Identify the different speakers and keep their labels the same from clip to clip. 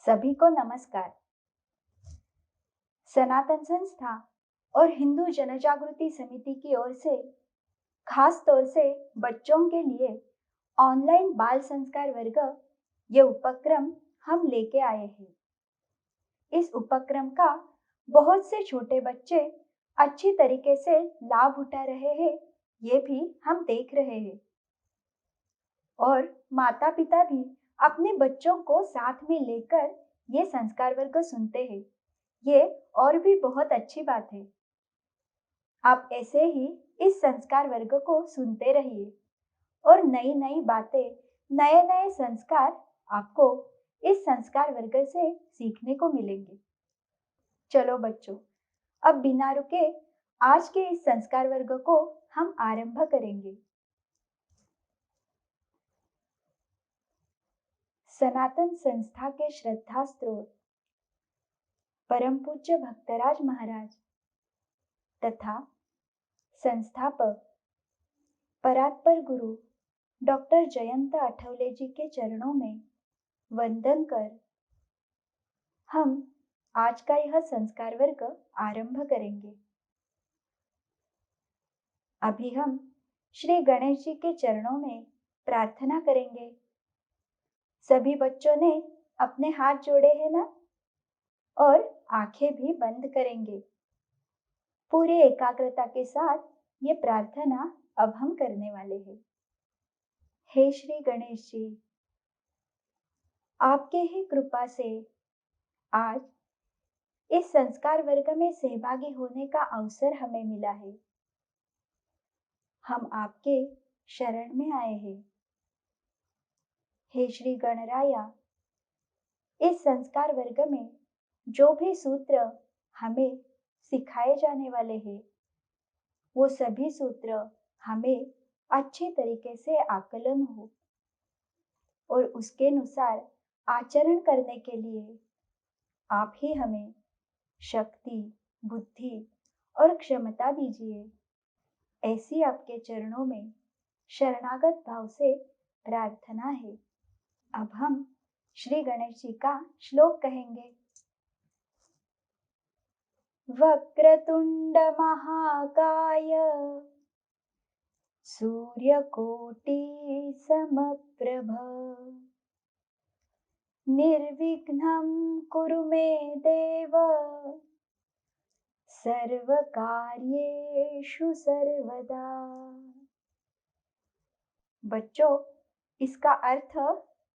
Speaker 1: सभी को नमस्कार। सनातन संस्था और हिंदू जनजागृति समिति की ओर से खास तौर से बच्चों के लिए ऑनलाइन बाल संस्कार वर्ग ये उपक्रम हम लेके आए हैं। इस उपक्रम का बहुत से छोटे बच्चे अच्छी तरीके से लाभ उठा रहे हैं, ये भी हम देख रहे हैं। और माता पिता भी अपने बच्चों को साथ में लेकर ये संस्कार वर्ग सुनते हैं। ये और भी बहुत अच्छी बात है। आप ऐसे ही इस संस्कार वर्ग को सुनते रहिए और नई नई बातें, नए नए संस्कार आपको इस संस्कार वर्ग से सीखने को मिलेंगे। चलो बच्चों, अब बिना रुके आज के इस संस्कार वर्ग को हम आरंभ करेंगे। सनातन संस्था के श्रद्धा स्रोत परम पूज्य भक्तराज महाराज तथा संस्थापक परात्पर गुरु डॉक्टर जयंत आठवले जी के चरणों में वंदन कर हम आज का यह संस्कार वर्ग आरंभ करेंगे। अभी हम श्री गणेश जी के चरणों में प्रार्थना करेंगे। सभी बच्चों ने अपने हाथ जोड़े हैं ना? और आंखें भी बंद करेंगे। पूरी एकाग्रता के साथ ये प्रार्थना अब हम करने वाले हैं। हे श्री गणेश जी, आपके ही कृपा से आज इस संस्कार वर्ग में सहभागी होने का अवसर हमें मिला है। हम आपके शरण में आए हैं। हे श्री गणराया, इस संस्कार वर्ग में जो भी सूत्र हमें सिखाए जाने वाले हैं, वो सभी सूत्र हमें अच्छे तरीके से आकलन हो और उसके अनुसार आचरण करने के लिए आप ही हमें शक्ति, बुद्धि और क्षमता दीजिए। ऐसी आपके चरणों में शरणागत भाव से प्रार्थना है। अब हम श्री गणेश जी का श्लोक कहेंगे। वक्रतुंड महाकाय सूर्यकोटि समप्रभ निर्विघ्नं कुरु मे देव सर्वकार्येषु सर्वदा। बच्चों, इसका अर्थ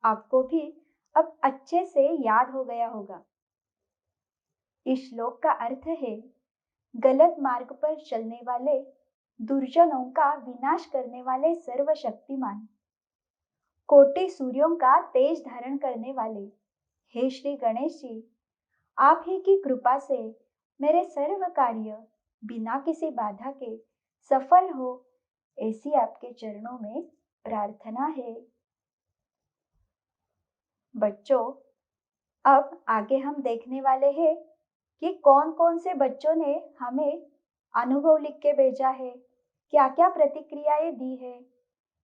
Speaker 1: आपको भी अब अच्छे से याद हो गया होगा। इस श्लोक का अर्थ है, गलत मार्ग पर चलने वाले दुर्जनों का विनाश करने वाले सर्वशक्तिमान, कोटि सूर्यों का तेज धारण करने वाले हे श्री गणेश जी, आप ही की कृपा से मेरे सर्व कार्य बिना किसी बाधा के सफल हो, ऐसी आपके चरणों में प्रार्थना है। बच्चों, अब आगे हम देखने वाले हैं कि कौन कौन से बच्चों ने हमें अनुभव लिख के भेजा है, क्या क्या प्रतिक्रियाएं दी है,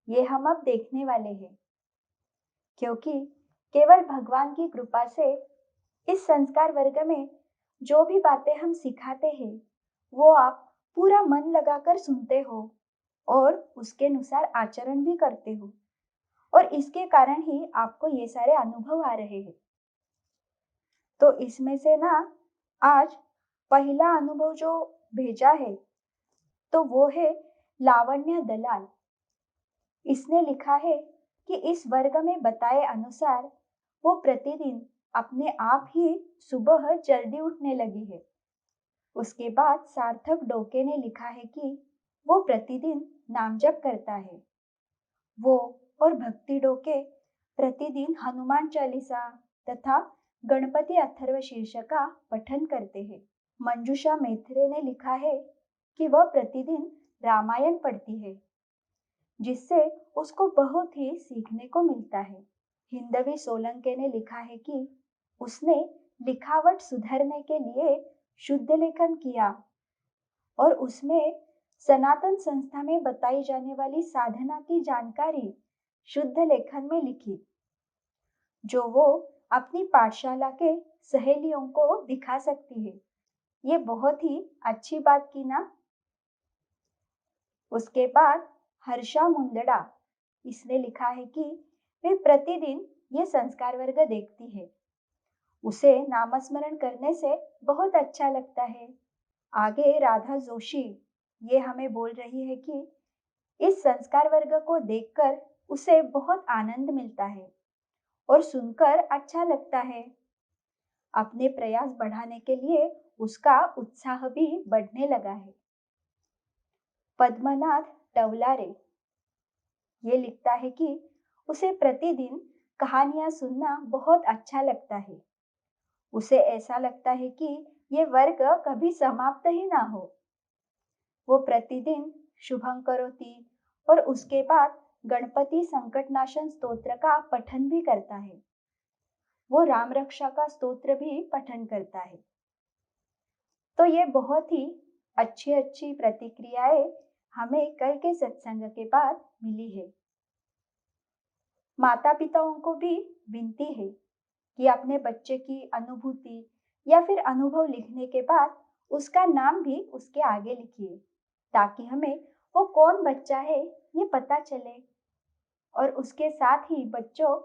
Speaker 1: ये हम अब देखने वाले हैं। क्योंकि केवल भगवान की कृपा से इस संस्कार वर्ग में जो भी बातें हम सिखाते हैं, वो आप पूरा मन लगाकर सुनते हो और उसके अनुसार आचरण भी करते हो, और इसके कारण ही आपको ये सारे अनुभव आ रहे हैं। तो इसमें से ना आज पहला अनुभव जो भेजा है, तो वो है लावण्य दलाल। इसने लिखा है कि इस वर्ग में बताए अनुसार वो प्रतिदिन अपने आप ही सुबह जल्दी उठने लगी है। उसके बाद सार्थक डोके ने लिखा है कि वो प्रतिदिन नाम जप करता है। वो और भक्ति डोके प्रतिदिन हनुमान चालीसा तथा गणपति अथर्व शीर्ष का पठन करते हैं। मंजूषा मैत्रे ने लिखा है कि वह प्रतिदिन रामायण पढ़ती है, जिससे उसको बहुत ही सीखने को मिलता है। हिंदवी सोलंके ने लिखा है कि उसने लिखावट सुधारने के लिए शुद्ध लेखन किया और उसमें सनातन संस्था में बताई जाने वाली साधना की जानकारी शुद्ध लेखन में लिखी, जो वो अपनी पाठशाला के सहेलियों को दिखा सकती है। ये बहुत ही अच्छी बात की ना। उसके बाद हर्षा मुंदड़ा, इसने लिखा है कि वे प्रतिदिन ये संस्कार वर्ग देखती है। उसे नामस्मरण करने से बहुत अच्छा लगता है। आगे राधा जोशी ये हमें बोल रही है कि इस संस्कार वर्ग को देखकर उसे बहुत आनंद मिलता है और सुनकर अच्छा लगता है। अपने प्रयास बढ़ाने के लिए उसका उत्साह भी बढ़ने लगा है। पद्मनाथ टवलारे ये लिखता है कि उसे प्रतिदिन कहानियां सुनना बहुत अच्छा लगता है। उसे ऐसा लगता है कि ये वर्ग कभी समाप्त ही ना हो। वो प्रतिदिन शुभं करोति और उसके बाद गणपति संकटनाशन स्तोत्र का पठन भी करता है। वो राम रक्षा का स्तोत्र भी पठन करता है। तो ये बहुत ही अच्छी अच्छी प्रतिक्रियाएं हमें कल के सत्संग के बाद मिली है। माता पिताओं को भी विनती है कि अपने बच्चे की अनुभूति या फिर अनुभव लिखने के बाद उसका नाम भी उसके आगे लिखिए, ताकि हमें वो कौन बच्चा है ये पता चले। और उसके साथ ही बच्चों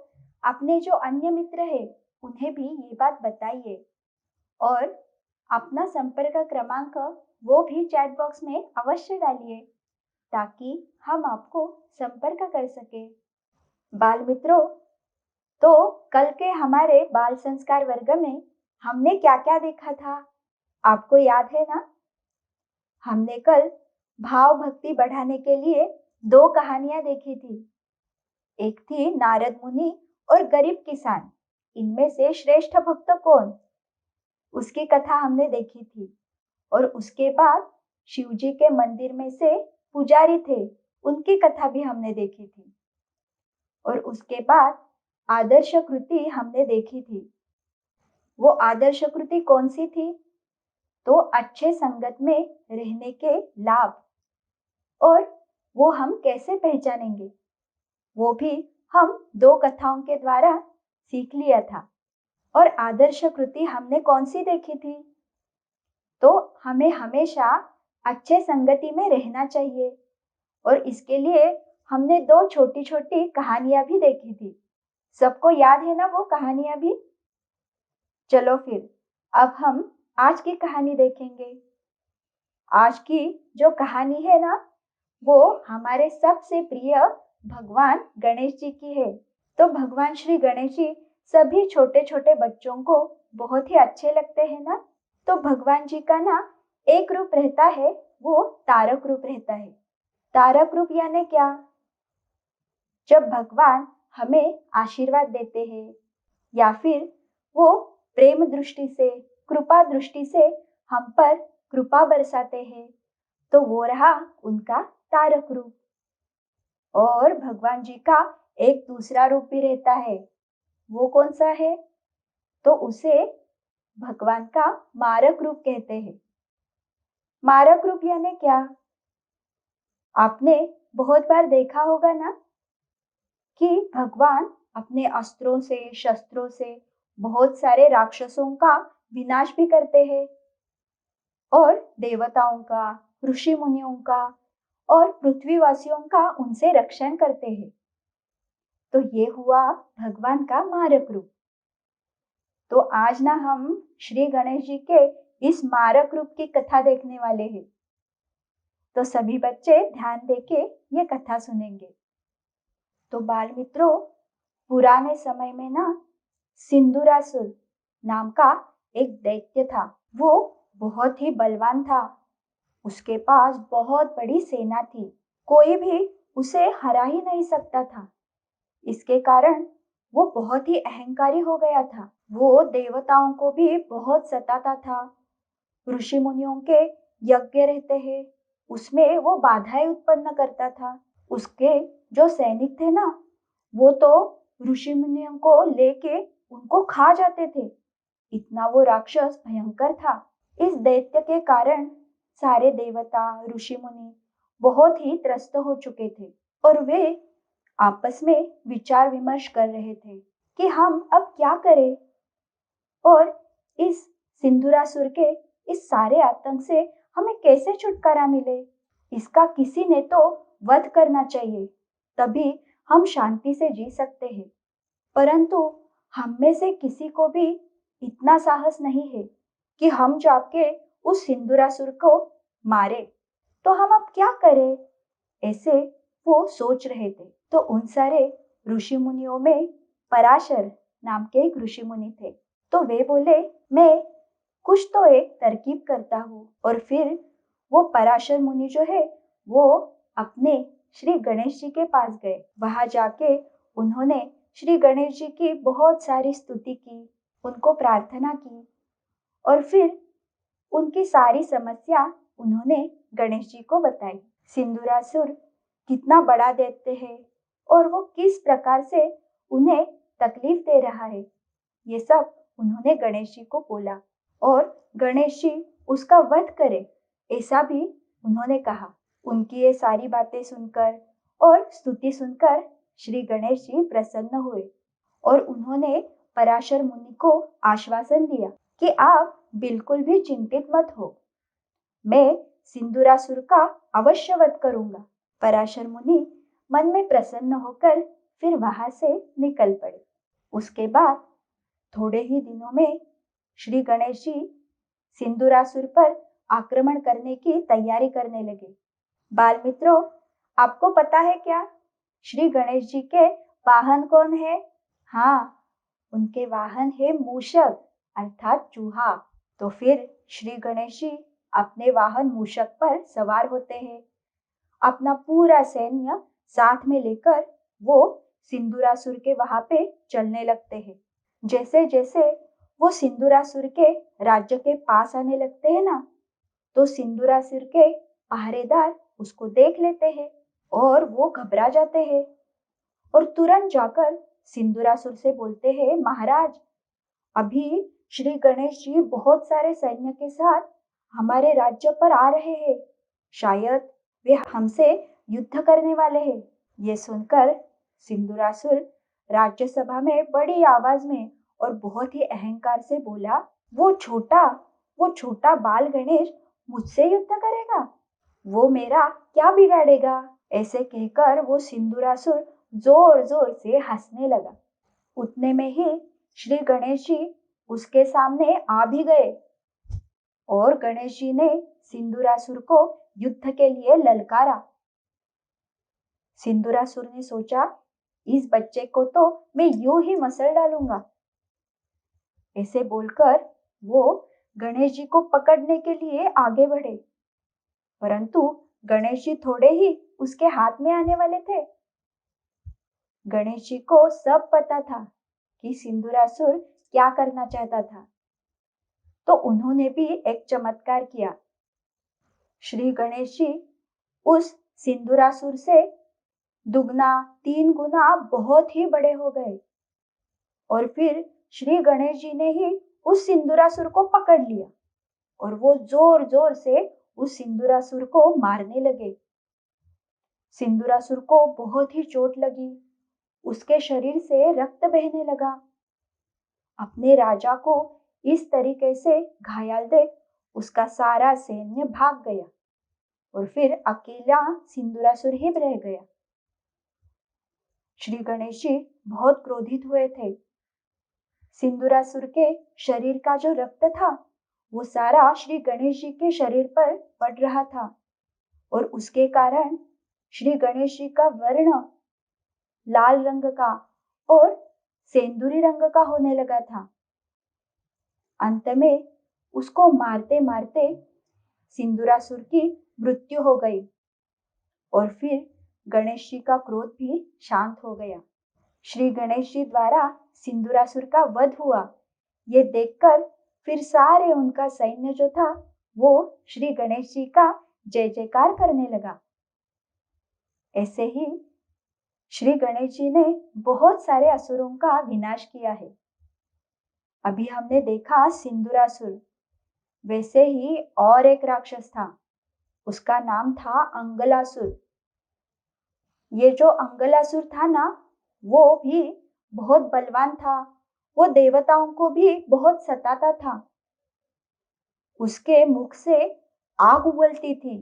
Speaker 1: अपने जो अन्य मित्र है उन्हें भी ये बात बताइए और अपना संपर्क क्रमांक वो भी चैट बॉक्स में अवश्य डालिए, ताकि हम आपको संपर्क कर सके। बाल मित्रों, तो कल के हमारे बाल संस्कार वर्ग में हमने क्या क्या देखा था, आपको याद है ना? हमने कल भाव भक्ति बढ़ाने के लिए 2 कहानियां देखी थी। एक थी नारद मुनि और गरीब किसान, इनमें से श्रेष्ठ भक्त कौन, उसकी कथा हमने देखी थी। और उसके बाद शिव जी के मंदिर में से पुजारी थे, उनकी कथा भी हमने देखी थी। और उसके बाद आदर्श कृति हमने देखी थी। वो आदर्श कृति कौन सी थी? तो अच्छे संगत में रहने के लाभ, और वो हम कैसे पहचानेंगे, वो भी हम 2 कथाओं के द्वारा सीख लिया था। और आदर्श कृति हमने कौन सी देखी थी? तो हमें हमेशा अच्छे संगति में रहना चाहिए, और इसके लिए हमने 2 छोटी छोटी कहानियां भी देखी थी। सबको याद है ना वो कहानियां भी? चलो फिर अब हम आज की कहानी देखेंगे। आज की जो कहानी है ना, वो हमारे सबसे प्रिय भगवान गणेश जी की है। तो भगवान श्री गणेश जी सभी छोटे छोटे बच्चों को बहुत ही अच्छे लगते हैं ना। तो भगवान जी का ना एक रूप रहता है, वो तारक रूप रहता है। तारक रूप यानी क्या? जब भगवान हमें आशीर्वाद देते हैं या फिर वो प्रेम दृष्टि से, कृपा दृष्टि से हम पर कृपा बरसाते हैं, तो वो रहा उनका तारक रूप। और भगवान जी का एक दूसरा रूप भी रहता है, वो कौन सा है? तो उसे भगवान का मारक रूप कहते हैं। मारक रूप यानी क्या? आपने बहुत बार देखा होगा ना कि भगवान अपने अस्त्रों से, शस्त्रों से बहुत सारे राक्षसों का विनाश भी करते हैं, और देवताओं का, ऋषि मुनियों का और पृथ्वीवासियों का उनसे रक्षण करते हैं। तो ये हुआ भगवान का मारक रूप। तो आज ना हम श्री गणेश जी के इस मारक रूप की कथा देखने वाले हैं। तो सभी बच्चे ध्यान देके ये कथा सुनेंगे। तो बाल मित्रों, पुराने समय में ना सिंदूरासुर नाम का एक दैत्य था। वो बहुत ही बलवान था। उसके पास बहुत बड़ी सेना थी। कोई भी उसे हरा ही नहीं सकता था। इसके कारण वो बहुत ही अहंकारी हो गया था। वो देवताओं को भी बहुत सताता था। ऋषि मुनियों के यज्ञ रहते हैं, उसमें वो बाधाएं उत्पन्न करता था। उसके जो सैनिक थे ना, वो तो ऋषि मुनियों को लेके उनको खा जाते थे। इतना वो राक्षस भयंकर था। इस दैत्य के कारण सारे देवता, ऋषि मुनि बहुत ही त्रस्त हो चुके थे, और वे आपस में विचार विमर्श कर रहे थे कि हम अब क्या करें और इस सिंदूरासुर के इस सारे आतंक से हमें कैसे छुटकारा मिले। इसका किसी ने तो वध करना चाहिए, तभी हम शांति से जी सकते हैं। परंतु हम में से किसी को भी इतना साहस नहीं है कि हम जाके उस सिंदूरासुर को मारे। तो हम अब क्या करें? ऐसे वो सोच रहे थे। तो उन सारे ऋषि मुनियों में पराशर नाम के एक ऋषि मुनि थे। तो वे बोले, मैं कुछ तो एक तरकीब करता हूँ। और फिर वो पराशर मुनि जो है वो अपने श्री गणेश जी के पास गए। वहां जाके उन्होंने श्री गणेश जी की बहुत सारी स्तुति की, उनको प्रार्थना की और फिर उनकी सारी समस्या उन्होंने गणेश जी को बताई। सिंदूरासुर कितना बड़ा दैत्य है और वो किस प्रकार से उन्हें तकलीफ दे रहा है, ये सब उन्होंने गणेश जी को बोला। और गणेश जी उसका वध करे ऐसा भी उन्होंने कहा। उनकी ये सारी बातें सुनकर और स्तुति सुनकर श्री गणेश जी प्रसन्न हुए और उन्होंने पराशर मुनि को आश्वासन दिया कि आप बिल्कुल भी चिंतित मत हो, मैं सिंदूरासुर का अवश्य वध करूंगा। पराशर मुनि मन में प्रसन्न होकर फिर वहां से निकल पड़े। उसके बाद थोड़े ही दिनों में श्री गणेश जी सिंदूरासुर पर आक्रमण करने की तैयारी करने लगे। बाल मित्रों, आपको पता है क्या श्री गणेश जी के वाहन कौन है? हाँ, उनके वाहन है मूषक अर्थात चूहा। तो फिर श्री गणेश जी अपने वाहन मूषक पर सवार होते हैं। अपना पूरा सैन्य साथ में लेकर वो सिंदूरासुर के वहां पे चलने लगते हैं। जैसे जैसे वो सिंदूरासुर के राज्य के पास आने लगते हैं ना, तो सिंदूरासुर के पहरेदार उसको देख लेते हैं और वो घबरा जाते हैं और तुरंत जाकर सिंदूरासुर से बोलते हैं, महाराज, अभी श्री गणेश जी बहुत सारे सैन्य के साथ हमारे राज्य पर आ रहे हैं। शायद वे हमसे युद्ध करने वाले हैं। ये सुनकर सिंदूरासुर राज्यसभा में बड़ी आवाज में और बहुत ही अहंकार से बोला, वो छोटा बाल गणेश मुझसे युद्ध करेगा? वो मेरा क्या बिगाड़ेगा? ऐसे कहकर वो सिंदूरासुर जोर जोर से हंसने लगा। उतने में ही श्री गणेश जी उसके सामने आ भी गए और गणेश जी ने सिंदूरासुर को युद्ध के लिए ललकारा। सिंदूरासुर ने सोचा, इस बच्चे को तो मैं यूं ही मसल डालूंगा। ऐसे बोलकर वो गणेश जी को पकड़ने के लिए आगे बढ़े, परंतु गणेश जी थोड़े ही उसके हाथ में आने वाले थे। गणेश जी को सब पता था कि सिंदूरासुर क्या करना चाहता था, तो उन्होंने भी एक चमत्कार किया। श्री गणेश जी उस सिंदूरासुर से दुगना 3 गुना बहुत ही बड़े हो गए और फिर श्री गणेश जी ने ही उस सिंदूरासुर को पकड़ लिया और वो जोर जोर से उस सिंदूरासुर को मारने लगे। सिंदूरासुर को बहुत ही चोट लगी, उसके शरीर से रक्त बहने लगा। अपने राजा को इस तरीके से घायल देख उसका सारा सैन्य भाग गया और फिर अकेला सिंदूरासुर ही रह गया। श्री गणेश जी बहुत क्रोधित हुए थे। सिंदूरासुर के शरीर का जो रक्त था वो सारा श्री गणेश जी के शरीर पर पड़ रहा था और उसके कारण श्री गणेश जी का वर्ण लाल रंग का और सेंदूरी रंग का होने लगा था। अंत में उसको मारते मारते सिंदूरासुर की मृत्यु हो गई और फिर गणेश जी का क्रोध भी शांत हो गया। श्री गणेश जी द्वारा सिंदूरासुर का वध हुआ, ये देखकर फिर सारे उनका सैन्य जो था वो श्री गणेश जी का जय जयकार करने लगा। ऐसे ही श्री गणेश जी ने बहुत सारे असुरों का विनाश किया है। अभी हमने देखा सिंदूरासुर, वैसे ही और एक राक्षस था, उसका नाम था अंगलासुर। ये जो अंगलासुर था ना, वो भी बहुत बलवान था, वो देवताओं को भी बहुत सताता था। उसके मुख से आग उबलती थी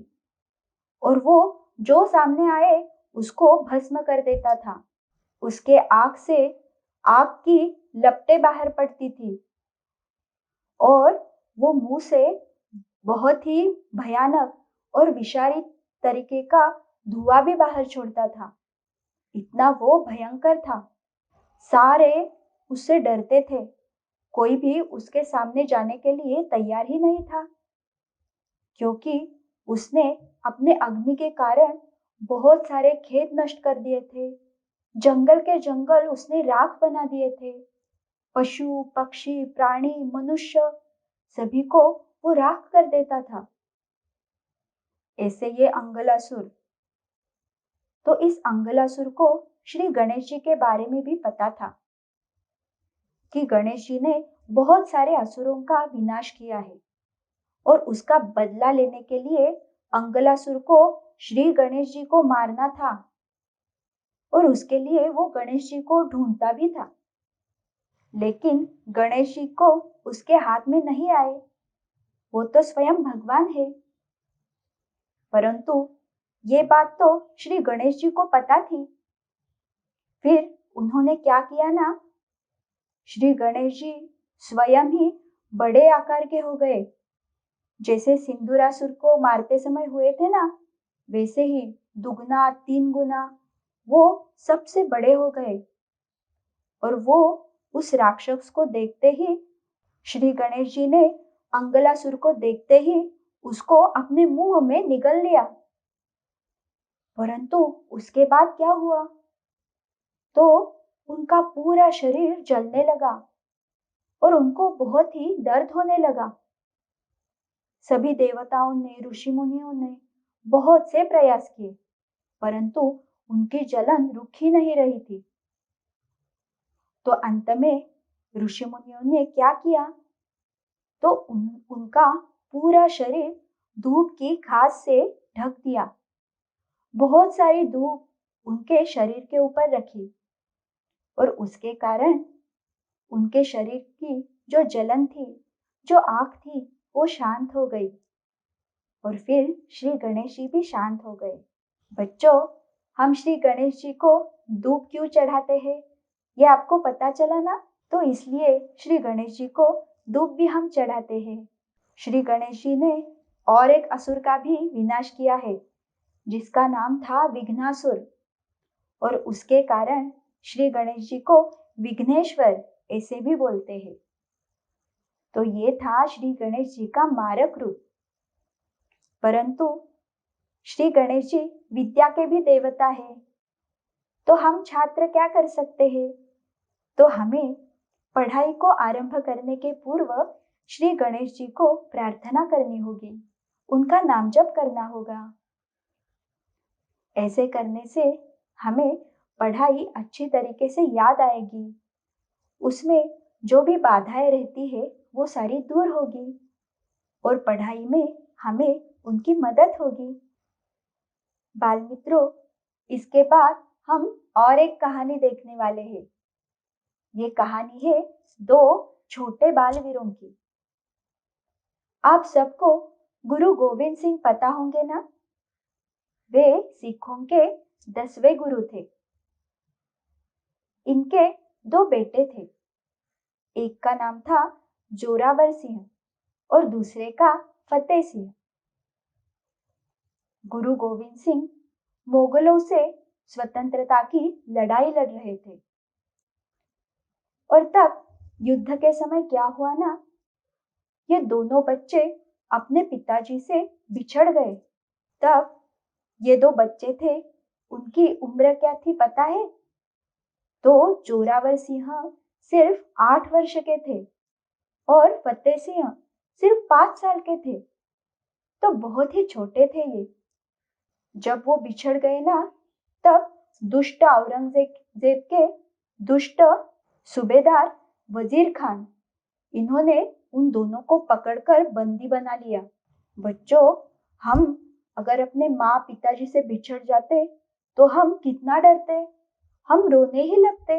Speaker 1: और वो जो सामने आए उसको भस्म कर देता था। उसके आँख से आग की लपटें बाहर पड़ती थी और वो मुंह से बहुत ही भयानक और विषारी तरीके का धुआं भी बाहर छोड़ता था। इतना वो भयंकर था। सारे उससे डरते थे। कोई भी उसके सामने जाने के लिए तैयार ही नहीं था, क्योंकि उसने अपने अग्नि के कारण बहुत सारे खेत नष्ट कर दिए थे। जंगल के जंगल उसने राख बना दिए थे। पशु, पक्षी, प्राणी, मनुष्य सभी को वो राख कर देता था। ऐसे ये अंगलासुर। तो इस अंगलासुर को श्री गणेश जी के बारे में भी पता था कि गणेश जी ने बहुत सारे असुरों का विनाश किया है और उसका बदला लेने के लिए अंगलासुर को श्री गणेश जी को मारना था और उसके लिए वो गणेश जी को ढूंढता भी था। लेकिन गणेश जी को उसके हाथ में नहीं आए। वो तो स्वयं भगवान है। परंतु ये बात तो श्री गणेश जी को पता थी। फिर उन्होंने क्या किया ना, श्री गणेश जी स्वयं ही बड़े आकार के हो गए। जैसे सिंदूरासुर को मारते समय हुए थे ना, वैसे ही दुगना, 3 गुना वो सबसे बड़े हो गए। और वो उस राक्षस को देखते ही, श्री गणेश जी ने अंगलासुर को देखते ही उसको अपने मुंह में निगल लिया। परंतु उसके बाद क्या हुआ, तो उनका पूरा शरीर जलने लगा और उनको बहुत ही दर्द होने लगा। सभी देवताओं ने, ऋषि मुनियों ने बहुत से प्रयास किए, परंतु उनकी जलन रुक ही नहीं रही थी। तो अंत में ऋषि मुनियों ने क्या किया, तो उनका पूरा शरीर धूप की खास से ढक दिया। बहुत सारी धूप उनके शरीर के ऊपर रखी और उसके कारण उनके शरीर की जो जलन थी, जो आग थी, वो शांत हो गई और फिर श्री गणेश जी भी शांत हो गए। बच्चों, हम श्री गणेश जी को धूप क्यों चढ़ाते हैं, ये आपको पता चला ना? तो इसलिए श्री गणेश जी को धूप भी हम चढ़ाते हैं। श्री गणेश जी ने और एक असुर का भी विनाश किया है, जिसका नाम था विघ्नासुर, और उसके कारण श्री गणेश जी को विघ्नेश्वर ऐसे भी बोलते हैं। तो ये था श्री गणेश जी का मारक रूप। परंतु श्री गणेश जी विद्या के भी देवता है। तो हम छात्र क्या कर सकते हैं? तो हमें पढ़ाई को आरंभ करने के पूर्व श्री गणेश जी को प्रार्थना करनी होगी, उनका नाम जप करना होगा। ऐसे करने से हमें पढ़ाई अच्छी तरीके से याद आएगी। उसमें जो भी बाधाएं रहती है वो सारी दूर होगी और पढ़ाई में हमें उनकी मदद होगी। बाल मित्रों, इसके बाद हम और एक कहानी देखने वाले हैं। ये कहानी है दो छोटे बालवीरों की। आप सबको गुरु गोविंद सिंह पता होंगे ना? वे सिखों के 10वें गुरु थे। इनके दो बेटे थे। एक का नाम था जोरावर सिंह और दूसरे का फतेह सिंह। गुरु गोविंद सिंह मुगलों से स्वतंत्रता की लड़ाई लड़ रहे थे और तब युद्ध के समय क्या हुआ ना, ये दोनों बच्चे अपने पिताजी से बिछड़ गए। तब ये दो बच्चे थे, उनकी उम्र क्या थी पता है? तो जोरावर सिंह सिर्फ 8 वर्ष के थे और फतेह सिंह सिर्फ 5 साल के थे। तो बहुत ही छोटे थे ये। जब वो बिछड़ गए ना, तब दुष्ट औरंगजेब के दुष्ट सूबेदार वजीर खान, इन्होंने उन दोनों को पकड़कर बंदी बना लिया। बच्चों, हम अगर अपने माँ पिताजी से बिछड़ जाते तो हम कितना डरते, हम रोने ही लगते।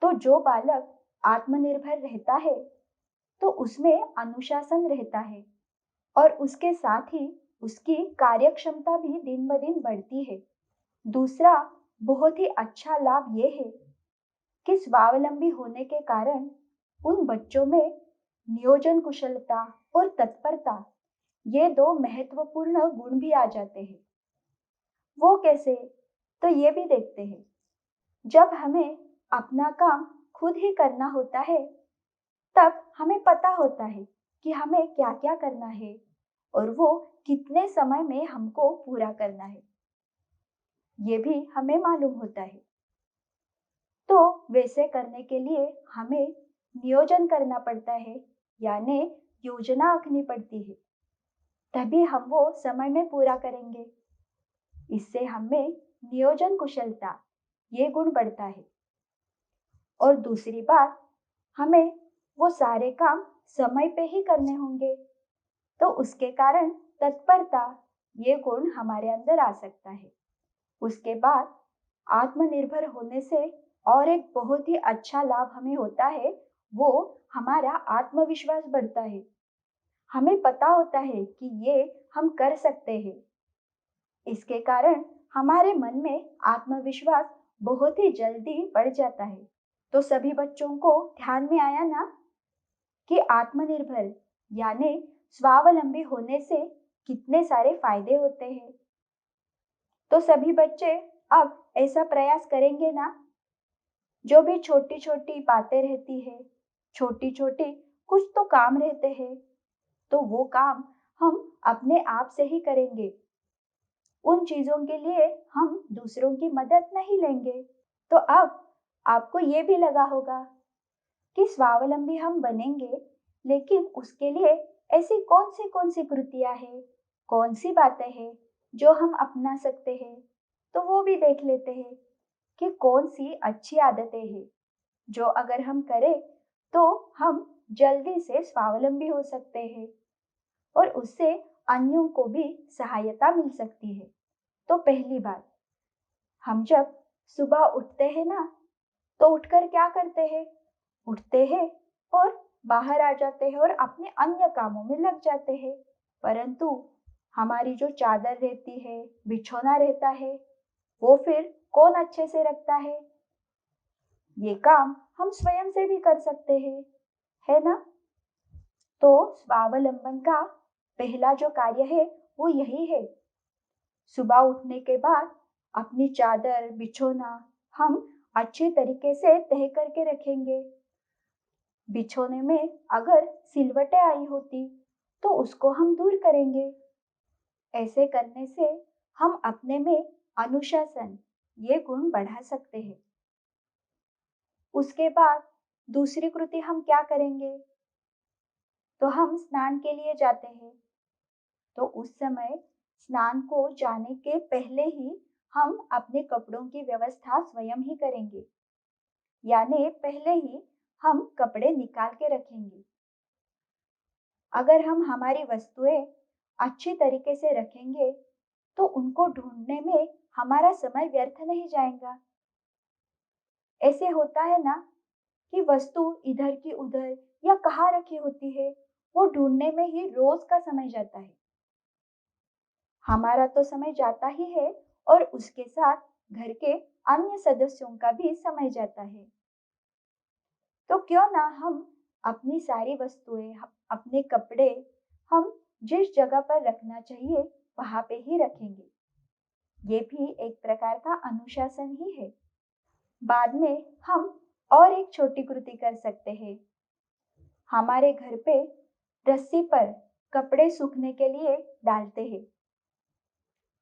Speaker 1: तो जो बालक आत्मनिर्भर रहता है तो उसमें अनुशासन रहता है और उसके साथ ही उसकी कार्यक्षमता भी दिन ब दिन बढ़ती है। दूसरा बहुत ही अच्छा लाभ ये है कि स्वावलंबी होने के कारण उन बच्चों में नियोजन कुशलता और तत्परता, ये दो महत्वपूर्ण गुण भी आ जाते हैं। वो कैसे? तो ये भी देखते हैं। जब हमें अपना काम खुद ही करना होता है तब हमें पता होता है कि हमें क्या क्या करना है और वो कितने समय में हमको पूरा करना है, ये भी हमें मालूम होता है। तो वैसे करने के लिए हमें नियोजन करना पड़ता है, यानी योजना आंकनी पड़ती है, तभी हम वो समय में पूरा करेंगे। इससे हमें नियोजन कुशलता, ये गुण बढ़ता है। और दूसरी बात, हमें वो सारे काम समय पे ही करने होंगे, तो उसके कारण तत्परता, ये गुण हमारे अंदर आ सकता है। उसके बाद आत्मनिर्भर होने से और एक बहुत ही अच्छा लाभ हमें होता है, वो हमारा आत्मविश्वास बढ़ता है। हमें पता होता है कि ये हम कर सकते हैं। इसके कारण हमारे मन में आत्मविश्वास बहुत ही जल्दी बढ़ जाता है। तो सभी बच्चों को ध्यान में आया ना कि आत्मनिर्भर यानी स्वावलंबी होने से कितने सारे फायदे होते हैं। तो सभी बच्चे अब ऐसा प्रयास करेंगे ना? जो भी छोटी छोटी बातें रहती है, छोटी छोटी कुछ तो काम रहते हैं, तो वो काम हम अपने आप से ही करेंगे। उन चीजों के लिए हम दूसरों की मदद नहीं लेंगे। तो अब आपको ये भी लगा होगा कि स्वावलंबी हम बनेंगे, लेकिन उसके लिए ऐसी कौन सी कृतियां हैं, कौन सी बातें हैं जो हम अपना सकते हैं। तो वो भी देख लेते हैं कि कौन सी अच्छी आदतें हैं जो अगर हम करें तो हम जल्दी से स्वावलंबी हो सकते हैं और उससे अन्यों को भी सहायता मिल सकती है। तो पहली बात, हम जब सुबह उठते हैं ना, तो उठकर क्या करते हैं? उठते हैं और बाहर आ जाते हैं और अपने अन्य कामों में लग जाते हैं। परंतु हमारी जो चादर रहती है, बिछोना रहता है, वो फिर कौन अच्छे से रखता है? ये काम हम स्वयं से भी कर सकते हैं, है ना? तो स्वावलंबन का पहला जो कार्य है वो यही है। सुबह उठने के बाद अपनी चादर बिछोना हम अच्छे तरीके से तह करके रखेंगे। बिछोने में अगर सिलवटें आई होती तो उसको हम दूर करेंगे। ऐसे करने से हम अपने में अनुशासन, ये गुण बढ़ा सकते हैं। उसके बाद दूसरी कृति हम क्या करेंगे? तो हम स्नान के लिए जाते हैं। तो उस समय स्नान को जाने के पहले ही हम अपने कपड़ों की व्यवस्था स्वयं ही करेंगे, यानी पहले ही हम कपड़े निकाल के रखेंगे। अगर हम हमारी वस्तुएं अच्छी तरीके से रखेंगे तो उनको ढूंढने में हमारा समय व्यर्थ नहीं जाएगा। ऐसे होता है ना कि वस्तु इधर की उधर या कहाँ रखी होती है, वो ढूंढने में ही रोज का समय जाता है। हमारा तो समय जाता ही है और उसके साथ घर के अन्य सदस्यों का भी समय जाता है। तो क्यों ना हम अपनी सारी वस्तुएं, अपने कपड़े हम जिस जगह पर रखना चाहिए वहां पे ही रखेंगे। ये भी एक प्रकार का अनुशासन ही है। बाद में हम और एक छोटी कृति कर सकते हैं। हमारे घर पे रस्सी पर कपड़े सूखने के लिए डालते हैं।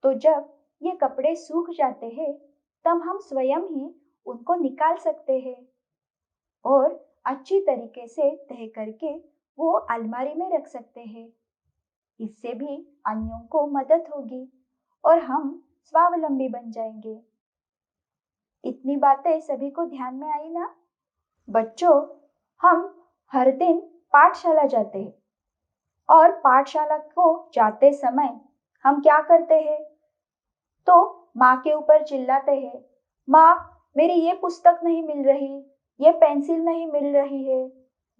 Speaker 1: तो जब ये कपड़े सूख जाते हैं तब हम स्वयं ही उनको निकाल सकते हैं और अच्छी तरीके से तह करके वो अलमारी में रख सकते हैं। इससे भी अन्यों को मदद होगी और हम स्वावलंबी बन जाएंगे। इतनी बातें सभी को ध्यान में आई ना? बच्चों, हम हर दिन पाठशाला जाते हैं और पाठशाला को जाते समय हम क्या करते हैं? तो माँ के ऊपर चिल्लाते हैं, माँ मेरी ये पुस्तक नहीं मिल रही, ये पेंसिल नहीं मिल रही है,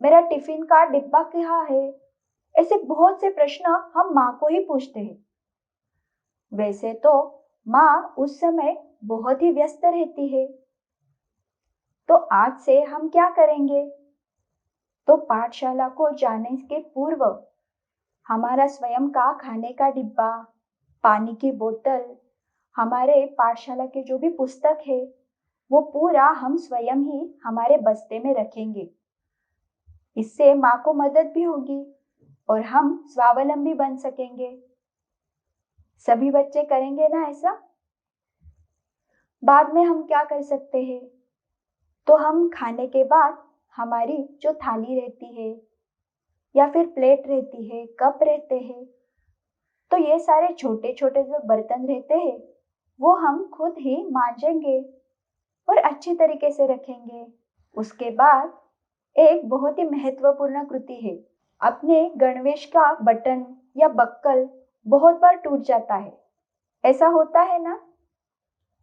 Speaker 1: मेरा टिफिन का डिब्बा कहाँ है। ऐसे बहुत से प्रश्न हम माँ को ही पूछते हैं। वैसे तो माँ उस समय बहुत ही व्यस्त रहती है। तो आज से हम क्या करेंगे? तो पाठशाला को जाने के पूर्व हमारा स्वयं का खाने का डिब्बा, पानी की बोतल, हमारे पाठशाला के जो भी पुस्तक है, वो पूरा हम स्वयं ही हमारे बस्ते में रखेंगे। इससे माँ को मदद भी होगी और हम स्वावलंबी बन सकेंगे। सभी बच्चे करेंगे ना ऐसा? बाद में हम क्या कर सकते हैं? तो हम खाने के बाद हमारी जो थाली रहती है या फिर प्लेट रहती है, कप रहते हैं, तो ये सारे छोटे छोटे जो बर्तन रहते हैं वो हम खुद ही मांजेंगे और अच्छी तरीके से रखेंगे। उसके बाद एक बहुत ही महत्वपूर्ण कृति है। अपने गणवेश का बटन या बक्कल बहुत बार टूट जाता है, ऐसा होता है ना?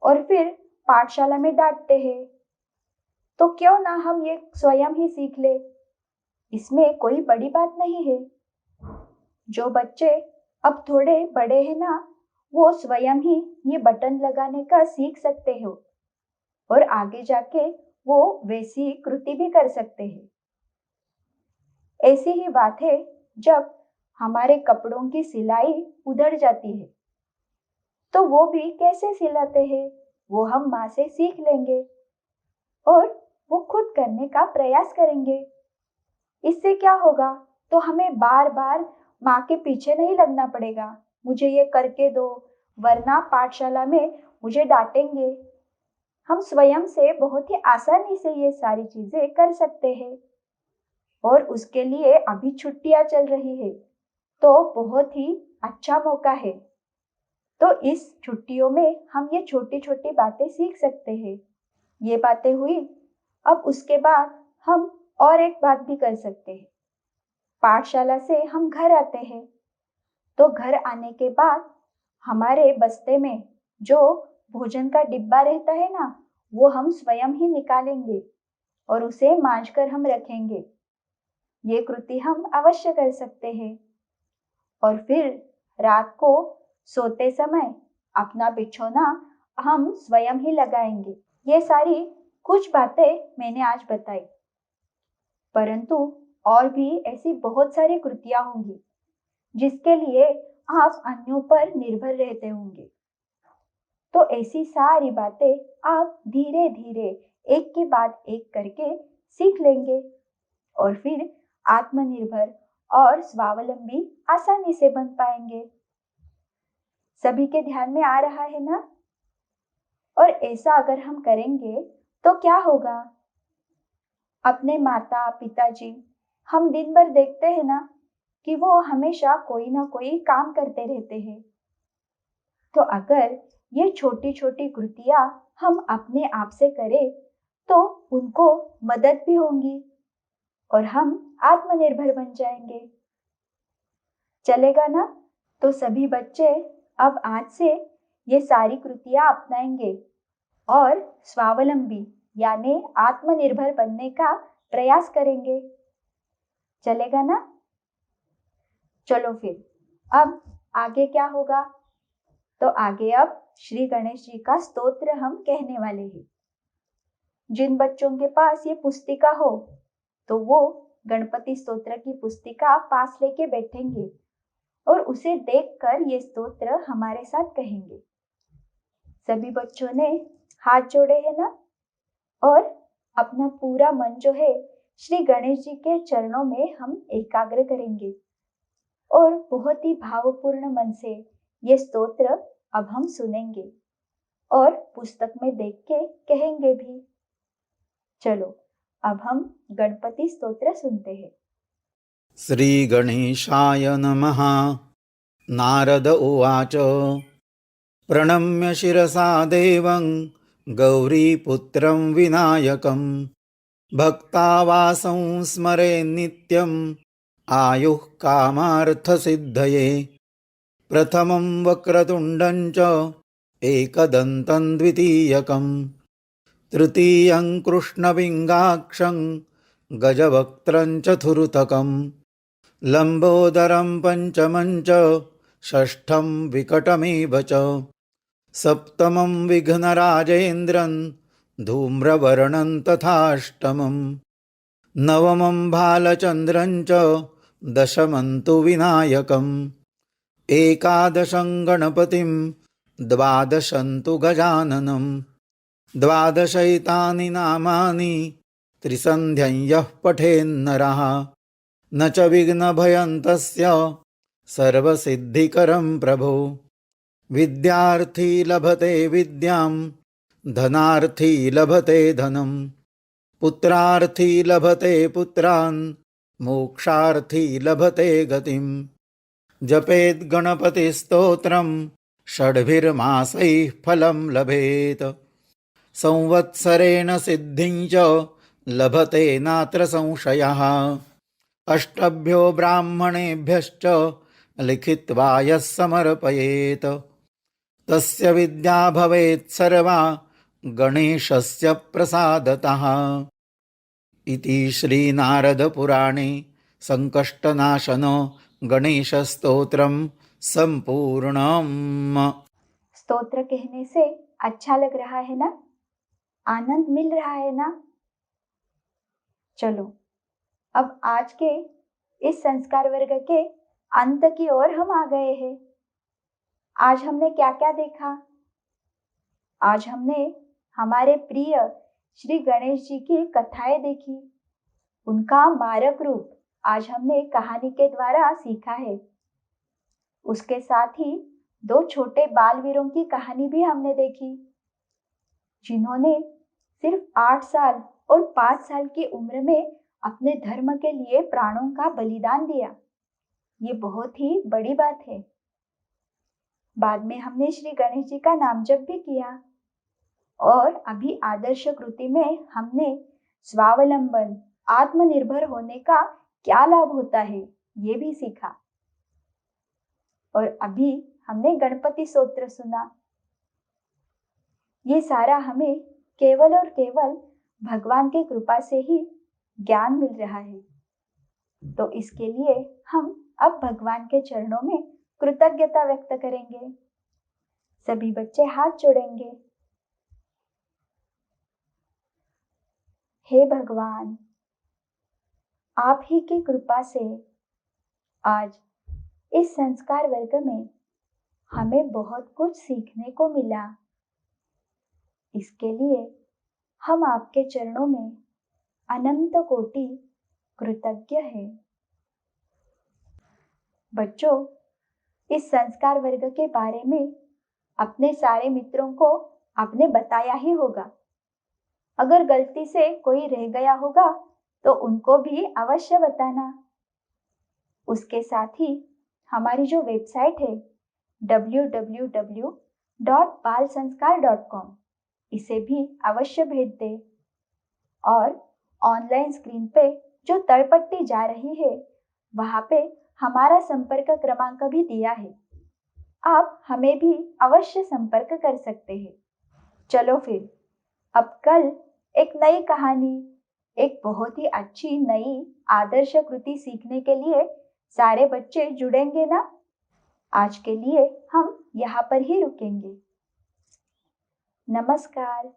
Speaker 1: और फिर पाठशाला में डांटते हैं। तो क्यों ना हम ये स्वयं ही सीख ले, इसमें कोई बड़ी बात नहीं है। जो बच्चे अब थोड़े बड़े हैं ना, वो स्वयं ही ये बटन लगाने का सीख सकते हो और आगे जाके वो वैसी कृति भी कर सकते हैं। ऐसी ही बात है जब हमारे कपड़ों की सिलाई उधड़ जाती है, तो वो भी कैसे सिलाते हैं वो हम माँ से सीख लेंगे और वो खुद करने का प्रयास करेंगे। इससे क्या होगा? तो हमें बार बार माँ के पीछे नहीं लगना पड़ेगा, मुझे ये करके दो वरना पाठशाला में मुझे डांटेंगे। हम स्वयं से बहुत ही आसानी से ये सारी चीजें कर सकते हैं और उसके लिए अभी छुट्टियां चल रही है, तो बहुत ही अच्छा मौका है। तो इस छुट्टियों में हम ये छोटी छोटी बातें सीख सकते हैं। ये बातें हुई। अब उसके बाद हम और एक बात भी कर सकते हैं। पाठशाला से हम घर आते हैं, तो घर आने के बाद हमारे बस्ते में जो भोजन का डिब्बा रहता है ना, वो हम स्वयं ही निकालेंगे और उसे मांज कर हम रखेंगे। ये कृति हम अवश्य कर सकते हैं। और फिर रात को सोते समय अपना बिछौना हम स्वयं ही लगाएंगे। ये सारी कुछ बातें मैंने आज बताई, परंतु और भी ऐसी बहुत सारी कृतियां होंगी जिसके लिए आप अन्यों पर निर्भर रहते होंगे। तो ऐसी सारी बातें आप धीरे धीरे एक के बाद एक करके सीख लेंगे और फिर आत्मनिर्भर और स्वावलंबी आसानी से बन पाएंगे। सभी के ध्यान में आ रहा है ना? और ऐसा अगर हम करेंगे तो क्या होगा? अपने माता पिताजी हम दिन भर देखते हैं ना कि वो हमेशा कोई ना कोई काम करते रहते हैं। तो अगर ये छोटी छोटी कृतियां हम अपने आप से करें तो उनको मदद भी होंगी और हम आत्मनिर्भर बन जाएंगे। चलेगा ना? तो सभी बच्चे अब आज से ये सारी कृतियां अपनाएंगे और स्वावलंबी यानी आत्मनिर्भर बनने का प्रयास करेंगे। चलेगा ना? चलो फिर अब आगे क्या होगा? तो आगे अब श्री गणेश जी का स्तोत्र हम कहने वाले हैं। जिन बच्चों के पास ये पुस्तिका हो तो वो गणपति स्तोत्र की पुस्तिका पास लेके बैठेंगे और उसे देखकर ये स्तोत्र हमारे साथ कहेंगे। सभी बच्चों ने हाथ जोड़े हैं ना? और अपना पूरा मन जो है श्री गणेश जी के चरणों में हम एकाग्र करेंगे और बहुत ही भावपूर्ण मन से ये स्तोत्र अब हम सुनेंगे और पुस्तक में देख के कहेंगे भी। चलो अब हम गणपति स्तोत्र सुनते हैं।
Speaker 2: श्री गणेशाय नमः। नारद उवाच प्रणम्य शिरसा देवं गौरीपुत्रं विनायकं भक्तावासं स्मरे नित्यं आयुः कामार्थसिद्धये प्रथमं वक्रतुण्डं च एकदन्तं द्वितीयकं तृतीयं कृष्णविङ्गाक्षं गजवक्त्रं चतुर्थकं लम्बोदरं पञ्चमं च षष्ठं विकटमेव च सप्तमं विघ्नराजेन्द्रं धूम्रवर्णं तथाष्टमं नवमं भालचन्द्रं च दशमं तु विनायकम् एकादशं गणपतिं द्वादशं तु गजाननं द्वादशैतानि नामानि त्रिसन्ध्यं यः पठेन्नरः न च विघ्नभयं तस्य सर्वसिद्धिकरं प्रभो विद्यार्थी लभते विद्यां धनार्थी लभते धनं पुत्रार्थी लभते पुत्रान् मोक्षार्थी लभते गतिम् जपेद् गणपतिस्तोत्रं षड्भिर्मासैः फलं लभेत संवत्सरेण सिद्धिं च लभते नात्र संशयः अष्टभ्यो ब्राह्मणेभ्यश्च लिखित्वा यः समर्पयेत् तस्य विद्या भवेत् सर्वा गणेशस्य प्रसादतः इति श्रीनारदपुराणे संकष्टनाशनो गणेशस्तोत्रम संपूर्णम।
Speaker 1: स्तोत्र कहने से अच्छा लग रहा है ना? आनंद मिल रहा है ना? चलो अब आज के इस संस्कार वर्ग के अंत की ओर हम आ गए हैं। आज हमने क्या क्या देखा? आज हमने हमारे प्रिय श्री गणेश जी की कथाएं देखी, उनका मारक रूप आज हमने कहानी के द्वारा सीखा है। उसके साथ ही दो छोटे बालवीरों की कहानी भी हमने देखी, जिन्होंने सिर्फ 8 साल और 5 साल की उम्र में अपने धर्म के लिए प्राणों का बलिदान दिया। ये बहुत ही बड़ी बात है। बाद में हमने श्री गणेश जी का नाम जप भी किया और अभी आदर्श कृति में हमने स्वावलंबन, आत्मनिर्भर होने का क्या लाभ होता है ये भी सीखा। और अभी हमने गणपति स्तोत्र सुना। ये सारा हमें केवल और केवल भगवान की कृपा से ही ज्ञान मिल रहा है। तो इसके लिए हम अब भगवान के चरणों में कृतज्ञता व्यक्त करेंगे। सभी बच्चे हाथ जोड़ेंगे। हे भगवान, आप ही की कृपा से आज इस संस्कार वर्ग में हमें बहुत कुछ सीखने को मिला। इसके लिए हम आपके चरणों में अनंत कोटि कृतज्ञ हैं। बच्चों, इस संस्कार वर्ग के बारे में अपने सारे मित्रों को आपने बताया ही होगा। अगर गलती से कोई रह गया होगा तो उनको भी अवश्य बताना। उसके साथ ही हमारी जो वेबसाइट है www.balsanskar.com, इसे भी अवश्य भेज दें। और ऑनलाइन स्क्रीन पे जो तलपट्टी जा रही है वहां पे हमारा संपर्क क्रमांक भी दिया है। आप हमें भी अवश्य संपर्क कर सकते हैं। चलो फिर अब कल एक नई कहानी, एक बहुत ही अच्छी नई आदर्श कृति सीखने के लिए सारे बच्चे जुड़ेंगे ना? आज के लिए हम यहाँ पर ही रुकेंगे। नमस्कार।